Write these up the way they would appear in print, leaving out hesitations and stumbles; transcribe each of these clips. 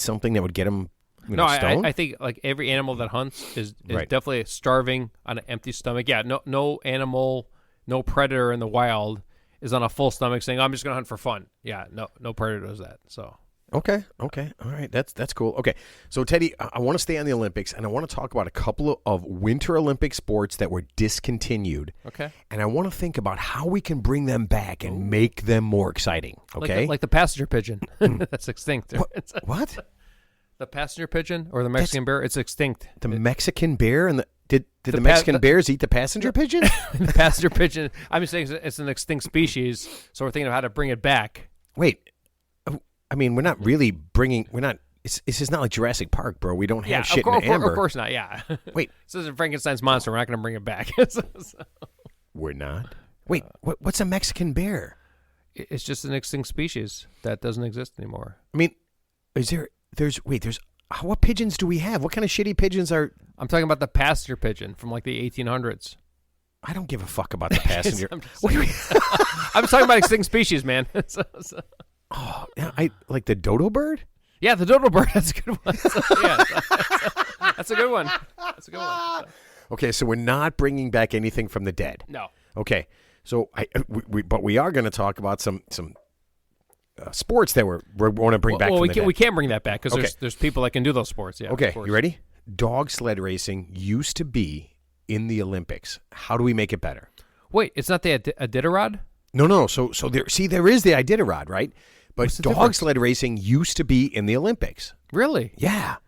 something that would get them No, stoned? I think like every animal that hunts is Right. definitely starving on an empty stomach. Yeah, no animal, no predator in the wild is on a full stomach saying, "I'm just going to hunt for fun." Yeah, no predator does that. So Okay. All right. That's cool. Okay. So, Teddy, I want to stay on the Olympics, and I want to talk about a couple of Winter Olympic sports that were discontinued. okay, And I want to think about how we can bring them back and make them more exciting. Okay. like the passenger pigeon, that's extinct. What? The passenger pigeon or the Mexican bear, it's extinct. The Mexican bear and did the Mexican bears eat the passenger pigeon? The passenger pigeon. I'm just saying it's an extinct species, so we're thinking of how to bring it back. Wait. I mean, we're not really bringing. We're not. It's just not like Jurassic Park, bro. We don't have shit in the amber. Of course not. Yeah. Wait. This isn't Frankenstein's monster. We're not going to bring it back. We're not. Wait. What's a Mexican bear? It's just an extinct species that doesn't exist anymore. I mean, there's what pigeons do we have? What kind of shitty pigeons are? I'm talking about the passenger pigeon from like the 1800s. I don't give a fuck about the passenger. I'm talking about extinct species, man. Oh, yeah, I like the dodo bird. Yeah, the dodo bird. That's a good one. That's a good one. That's a good one. Okay, so we're not bringing back anything from the dead. No. Okay, so but we are going to talk about some sports that we want to bring back. From the dead. We can't bring that back because there's people that can do those sports. Yeah. Okay, you ready? Dog sled racing used to be in the Olympics. How do we make it better? Wait, it's not the Iditarod? No. So there is the Iditarod, right? But dog sled racing used to be in the Olympics. Really? Yeah.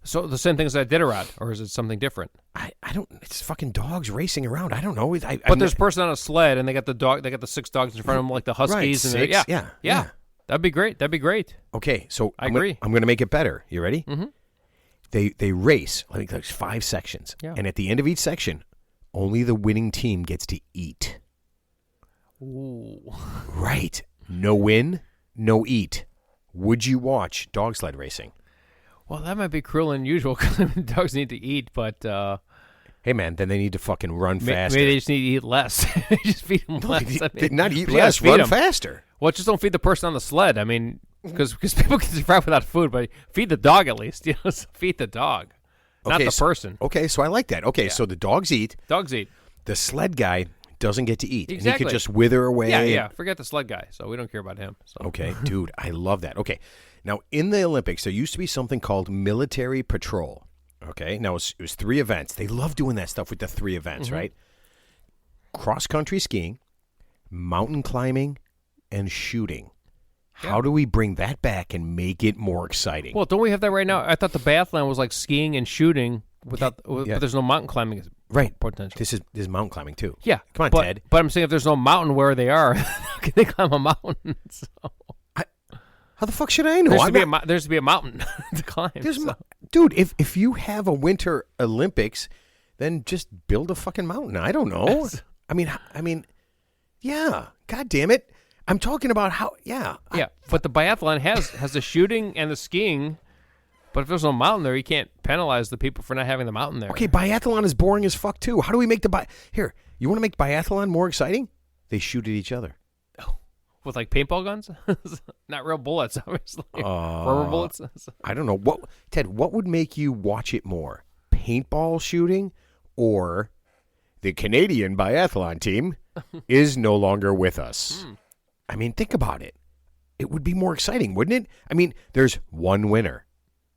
So the same thing as Iditarod, or is it something different? I don't. It's fucking dogs racing around. I don't know. But there's a person on a sled, and they got the dog. They got the 6 dogs in front of them, like the Huskies. Right, and 6, yeah. That'd be great. Okay, so I agree. I'm going to make it better. You ready? Mm-hmm. They race like there's 5 sections, and at the end of each section, only the winning team gets to eat. Ooh. Right. No win, no eat. Would you watch dog sled racing? Well, that might be cruel and unusual because dogs need to eat, but hey, man, then they need to fucking run faster. Maybe they just need to eat less. Just feed them less. Not eat less, run faster. Well, just don't feed the person on the sled. I mean, because people can survive without food, but feed the dog at least. Feed the dog, not the person. Okay, so I like that. Okay, so the dogs eat. Dogs eat. The sled guy doesn't get to eat. Exactly. And he could just wither away. Yeah. Forget the sled guy. So we don't care about him. So. Okay, dude, I love that. Okay, now in the Olympics, there used to be something called military patrol. Okay, now it was 3 events. They love doing that stuff with the 3 events, right? Cross-country skiing, mountain climbing, and shooting. Yeah. How do we bring that back and make it more exciting? Well, don't we have that right now? I thought the biathlon was like skiing and shooting but there's no mountain climbing potential. This is mountain climbing too. Yeah. Come on, Ted. But I'm saying if there's no mountain where they are, how can they climb a mountain? So. How the fuck should I know? There's to be a mountain to climb. Dude, if you have a Winter Olympics, then just build a fucking mountain. I don't know. I mean, yeah. God damn it. I'm talking about how. Yeah. But the biathlon has the shooting and the skiing. But if there's no mountain there, you can't penalize the people for not having the mountain there. Okay, biathlon is boring as fuck too. How do we make here? You want to make biathlon more exciting? They shoot at each other. With like paintball guns? Not real bullets, obviously. Rubber bullets? I don't know. Ted, what would make you watch it more? Paintball shooting or the Canadian biathlon team is no longer with us? I mean, think about it. It would be more exciting, wouldn't it? I mean, there's one winner.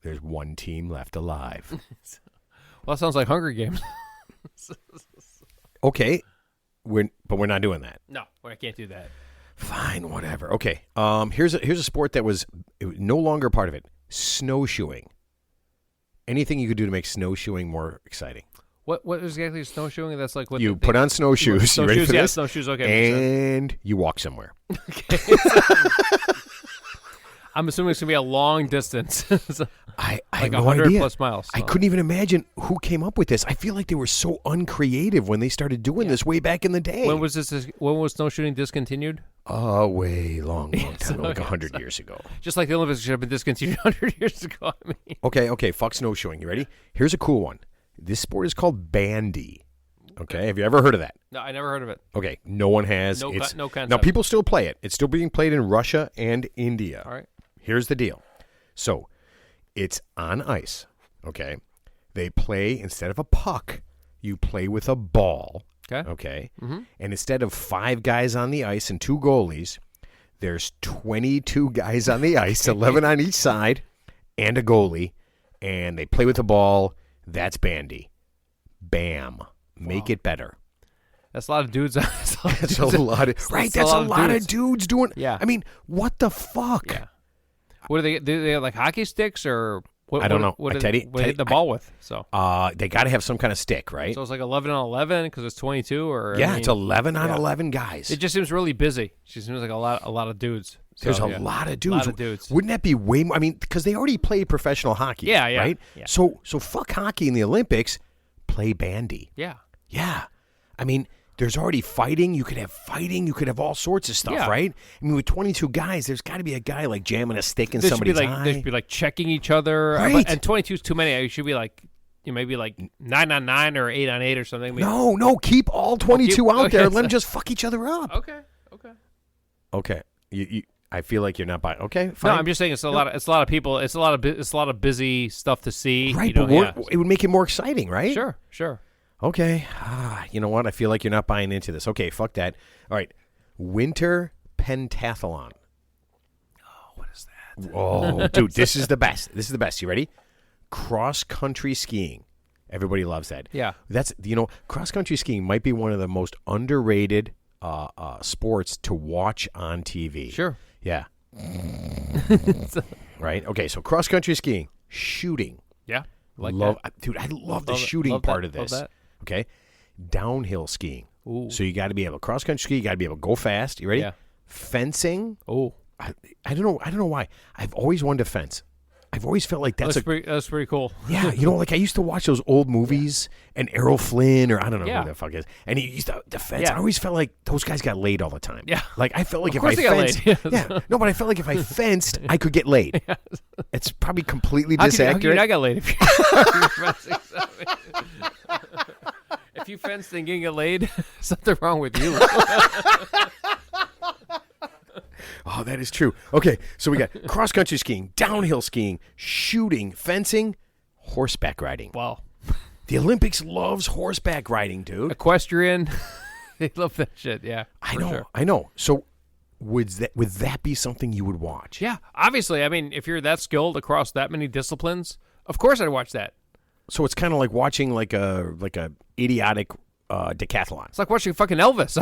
There's one team left alive. Well, that sounds like Hunger Games. Okay, but we're not doing that. No, I can't do that. Fine, whatever. Okay, here's a sport that was no longer part of it. Snowshoeing. Anything you could do to make snowshoeing more exciting. What exactly is snowshoeing? That's like what you put on snowshoes. You ready for this? Snowshoes. Okay, and you walk somewhere. Okay. I'm assuming it's gonna be a long distance. I like have 100 no idea. plus miles. So. I couldn't even imagine who came up with this. I feel like they were so uncreative when they started doing this way back in the day. When was this? When was snowshoeing discontinued? Way long time, like 100 years ago. Just like the Olympics should have been discontinued 100 years ago. I mean. Okay. Fuck snowshoeing. You ready? Here's a cool one. This sport is called Bandy. Okay, have you ever heard of that? No, I never heard of it. Okay, no one has. No concept. Now, people still play it. It's still being played in Russia and India. All right. Here's the deal. So, It's on ice, okay? They play, instead of a puck, you play with a ball, okay? Mm-hmm. And instead of 5 guys on the ice and 2 goalies, there's 22 guys on the ice, 11 on each side, and a goalie, and they play with the ball. That's Bandy. Bam. Make it better. That's a lot of dudes. That's a lot of right. That's a lot of dudes doing. Yeah. I mean, what the fuck? Yeah. What do they? Do they have like hockey sticks or? What, I don't know. What do Teddy, they hit the ball with? So. They got to have some kind of stick, right? So it's like 11 on 11 because it's 22, or yeah, it's 11 on 11 guys. It just seems really busy. It just seems like a lot of dudes. So, There's a lot of dudes. A lot of dudes. Wouldn't that be way more? I mean, because they already play professional hockey. Yeah. Right. Yeah. So fuck hockey in the Olympics. Play bandy. Yeah. Yeah. I mean, there's already fighting. You could have fighting. You could have all sorts of stuff, right? I mean, with 22 guys, there's got to be a guy like jamming a stick in somebody's eye. There should be like checking each other. Right. And 22 is too many. It should be like, maybe like 9 on 9 or 8 on 8 or something. No. Keep all 22 out there and let them just fuck each other up. Okay. I feel like you're not buying. Okay, fine. No, I'm just saying it's a lot of people. It's a lot of busy stuff to see. Right, but it would make it more exciting, right? Sure. Okay. You know what? I feel like you're not buying into this. Okay, fuck that. All right. Winter pentathlon. Oh, what is that? Oh, dude, this is the best. You ready? Cross-country skiing. Everybody loves that. Yeah. That's, cross-country skiing might be one of the most underrated sports to watch on TV. Sure. Yeah. Right? Okay, so cross-country skiing. Shooting. Yeah. I love the shooting part of this. Love that. Okay, downhill skiing. Ooh. So you got to be able to cross country ski. You got to be able to go fast. You ready? Yeah. Fencing. Oh, I don't know. I don't know why. I've always wanted to fence. I've always felt like that's pretty cool. Yeah, like I used to watch those old movies and Errol Flynn, or I don't know who the fuck is, and he used to fence. Yeah. I always felt like those guys got laid all the time. Yeah, like I felt like of if I fenced, but I felt like if I fenced, I could get laid. Yeah. It's probably completely disaccurate. How can you not get laid if you're fencing something? If you fenced and didn't get laid, something wrong with you. Oh, that is true. Okay, so we got cross-country skiing, downhill skiing, shooting, fencing, horseback riding. Wow. The Olympics loves horseback riding, dude. Equestrian. They love that shit, yeah. I know. So would that be something you would watch? Yeah, obviously. I mean, if you're that skilled across that many disciplines, of course I'd watch that. So it's kind of like watching like a idiotic decathlon. It's like watching fucking Elvis.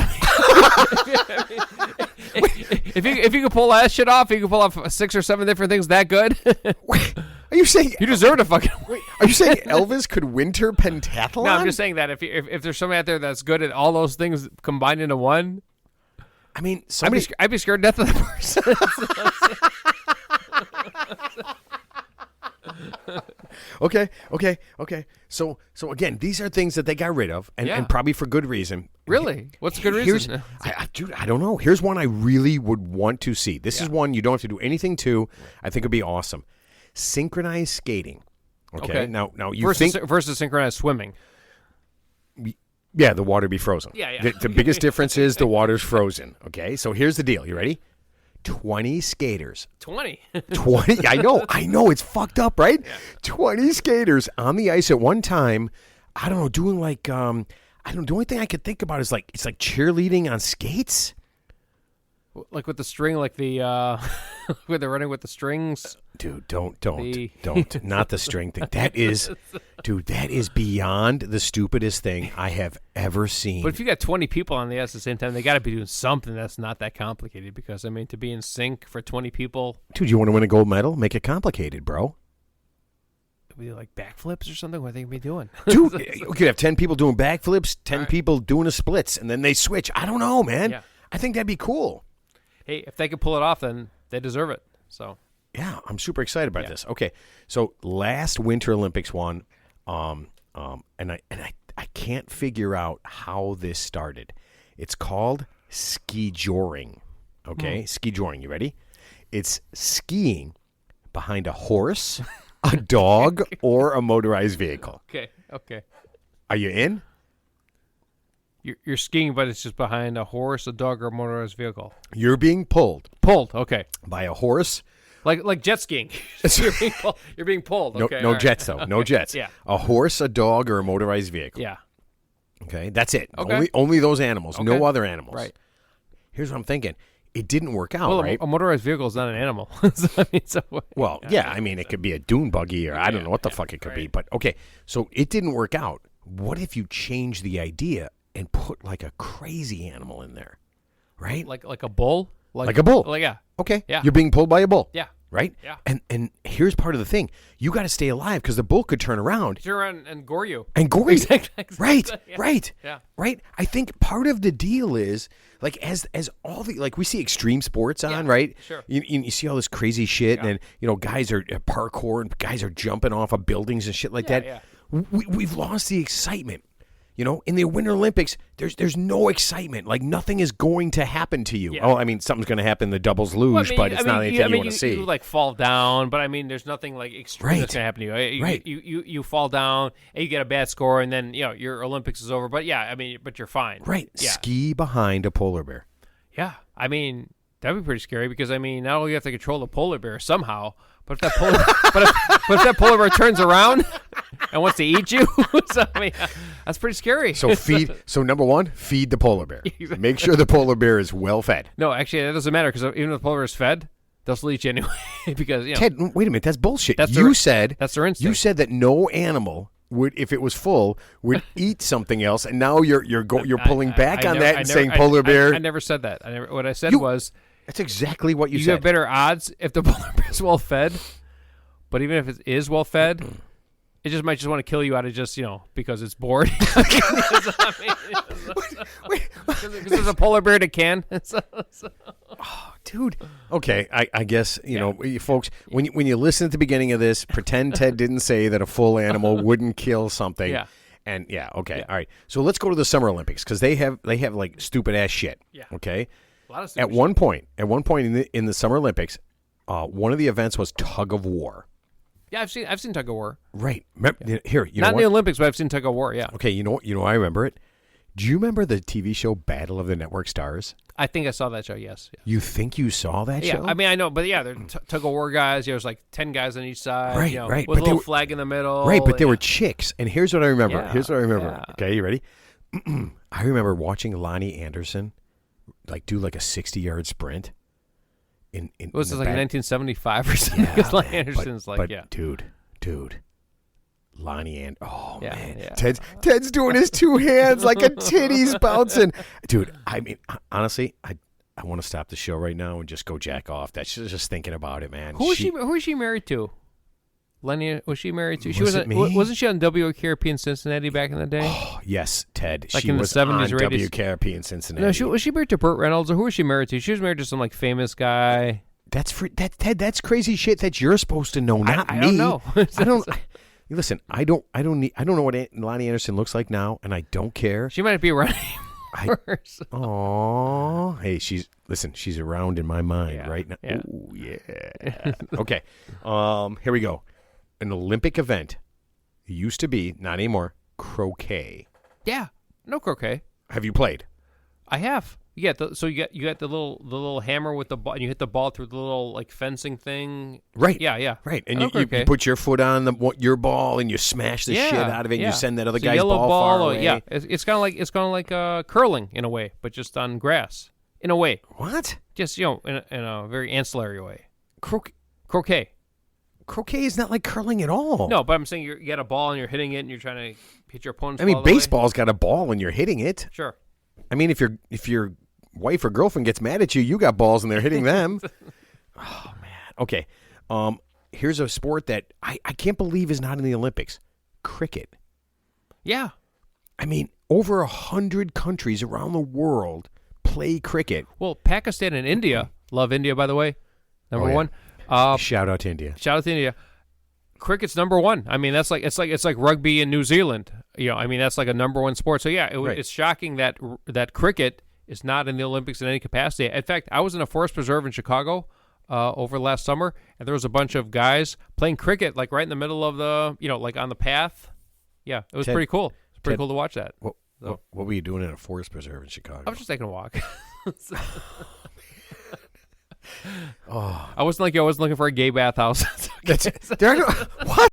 If you could pull that shit off, you could pull off 6 or 7 different things that good. Wait, are you saying you deserve to fucking? Wait, are you saying Elvis could winter pentathlon? No, I'm just saying that if there's somebody out there that's good at all those things combined into one, I mean, I'd be scared to death of that person. Okay. So again, these are things that they got rid of, and probably for good reason. Really? What's a good reason? Dude, I don't know. Here's one I really would want to see. This is one you don't have to do anything to. I think it'd be awesome. Synchronized skating. Okay. Now you versus synchronized swimming. Yeah, the water be frozen. Yeah. The biggest difference is the water's frozen. Okay, so here's the deal. You ready? 20 skaters. 20? 20. I know. It's fucked up, right? Yeah. 20 skaters on the ice at one time. I don't know, doing like, the only thing I could think about is it's like cheerleading on skates. Like with the string, like the, where they're running with the strings. Dude, don't. Not the string thing. That is beyond the stupidest thing I have ever seen. But if you got 20 people on the ice at the same time, they got to be doing something that's not that complicated. Because, I mean, to be in sync for 20 people. Dude, you want to win a gold medal? Make it complicated, bro. Be like backflips or something? What are they going to be doing? Dude, you could have 10 people doing backflips, 10 people doing a splits, and then they switch. I don't know, man. Yeah. I think that'd be cool. Hey, if they could pull it off, then they deserve it. So, yeah, I'm super excited about this. Okay, so last Winter Olympics one, and I can't figure out how this started. It's called ski joring. Okay, ski joring. You ready? It's skiing behind a horse, a dog, or a motorized vehicle. Okay. Are you in? You're skiing, but it's just behind a horse, a dog, or a motorized vehicle. You're being pulled. Okay. By a horse, Like jet skiing. You're being pulled. No, Okay, no right. jets though. No jets. Yeah. A horse, a dog, or a motorized vehicle. Yeah. Okay, that's it. Okay. Only those animals. No Okay. other animals. Right. Here's what I'm thinking. It didn't work out, Well, right? a motorized vehicle is not an animal. Well, yeah. I mean, it could be a dune buggy, or I don't know what the fuck it could be. But okay, so it didn't work out. What if you change the idea and put like a crazy animal in there, right? like a bull. Like a bull. Like yeah. Okay. Yeah. You're being pulled by a bull. Yeah. Right? Yeah. And here's part of the thing. You got to stay alive because the bull could turn around. Turn around and gore you. And gore you. Exactly. Right. Yeah. Right. Yeah. Right. I think part of the deal is like as all the like we see extreme sports on, right? Sure. You see all this crazy shit, and guys are parkour and guys are jumping off of buildings and shit like that. Yeah. We've lost the excitement. In the Winter Olympics, there's no excitement. Like nothing is going to happen to you. Yeah. Oh, I mean, something's going to happen. The doubles luge, but it's not anything you want to see. You like fall down, but I mean, there's nothing like extreme that's going to happen to you. Right. You fall down and you get a bad score, and then your Olympics is over. But yeah, I mean, but you're fine. Right. Yeah. Ski behind a polar bear. Yeah. I mean, that'd be pretty scary because I mean, not only do you have to control the polar bear somehow, but if that polar, but if that polar bear turns around and wants to eat you, so I mean, that's pretty scary. So number one, feed the polar bear. Make sure the polar bear is well fed. No, actually, that doesn't matter because even if the polar bear is fed, they'll still eat you anyway. Because Ted, wait a minute, that's bullshit. That's That's their instinct. You said that no animal would, if it was full, would eat something else, and now you're pulling back on that and saying polar bear. I never said that. What I said was that's exactly what you said. You have better odds if the polar bear is well fed, but even if it is well fed, it just might want to kill you out of just because it's bored. Because there's a polar bear that can. Oh, dude. Okay, I guess folks. When you listen at the beginning of this, pretend Ted didn't say that a full animal wouldn't kill something. Yeah. And okay, all right. So let's go to the Summer Olympics because they have like stupid ass shit. Yeah. Okay. A lot of At one point in the Summer Olympics, one of the events was tug of war. Yeah, I've seen tug of war. Right. Here, not in the Olympics, but I've seen tug of war. Yeah. Okay. You know. I remember it. Do you remember the TV show Battle of the Network Stars? I think I saw that show. Yes. You think you saw that show? Yeah. I mean, I know, but yeah, they're tug of war guys. There's like 10 guys on each side. Right. With a little flag in the middle. Right, but they were chicks. And here's what I remember. Yeah. Okay, you ready? I remember watching Lonnie Anderson do like a 60-yard sprint. Was this like 1975 or something? Because Lonnie Anderson's dude. Lonnie and man, Yeah. Ted's doing his two hands like a titty's bouncing, dude. I mean, honestly, I want to stop the show right now and just go jack off. That's just thinking about it, man. Who is she married to? Lenny, was she married to? Wasn't she on WKRP in Cincinnati back in the day? Oh, yes, Ted. Like she in the was 70s on or 80s? WKRP in Cincinnati. No, was she married to Burt Reynolds, or who was she married to? She was married to some like famous guy. Ted. That's crazy shit that you're supposed to know, not I me. don't know. I don't. Listen, I don't know what Lonnie Anderson looks like now, and I don't care. She might be around. Oh, hey, she's around in my mind right now. Yeah. Ooh, yeah. Okay. Here we go. An Olympic event. It used to be, not anymore, croquet. Yeah. No croquet. Have you played? I have. Yeah, so you got the little hammer with the ball, and you hit the ball through the little like fencing thing. Right. Yeah. Right. And you put your foot on your ball and you smash the shit out of it and you send that other guy's ball far away. Yeah. It's kind of like curling in a way, but just on grass. In a way. What? Just in a very ancillary way. Croquet. Croquet is not like curling at all. No, but I'm saying you get a ball and you're hitting it and you're trying to hit your opponent's ball. I mean, baseball's got a ball and you're hitting it. Sure. I mean, if your wife or girlfriend gets mad at you, you got balls and they're hitting them. Oh, man. Okay. Here's a sport that I can't believe is not in the Olympics. Cricket. Yeah. I mean, over 100 countries around the world play cricket. Well, Pakistan and India. Love India, by the way. Number one. Shout out to India. Cricket's number one. I mean, it's like rugby in New Zealand. I mean, that's like a number one sport. So yeah, it's shocking that cricket is not in the Olympics in any capacity. In fact, I was in a forest preserve in Chicago over last summer, and there was a bunch of guys playing cricket, like right in the middle of the, like on the path. Yeah, it was pretty cool. It's pretty cool to watch that. What were you doing in a forest preserve in Chicago? I was just taking a walk. I wasn't like you. I wasn't looking for a gay bathhouse. There are no, what?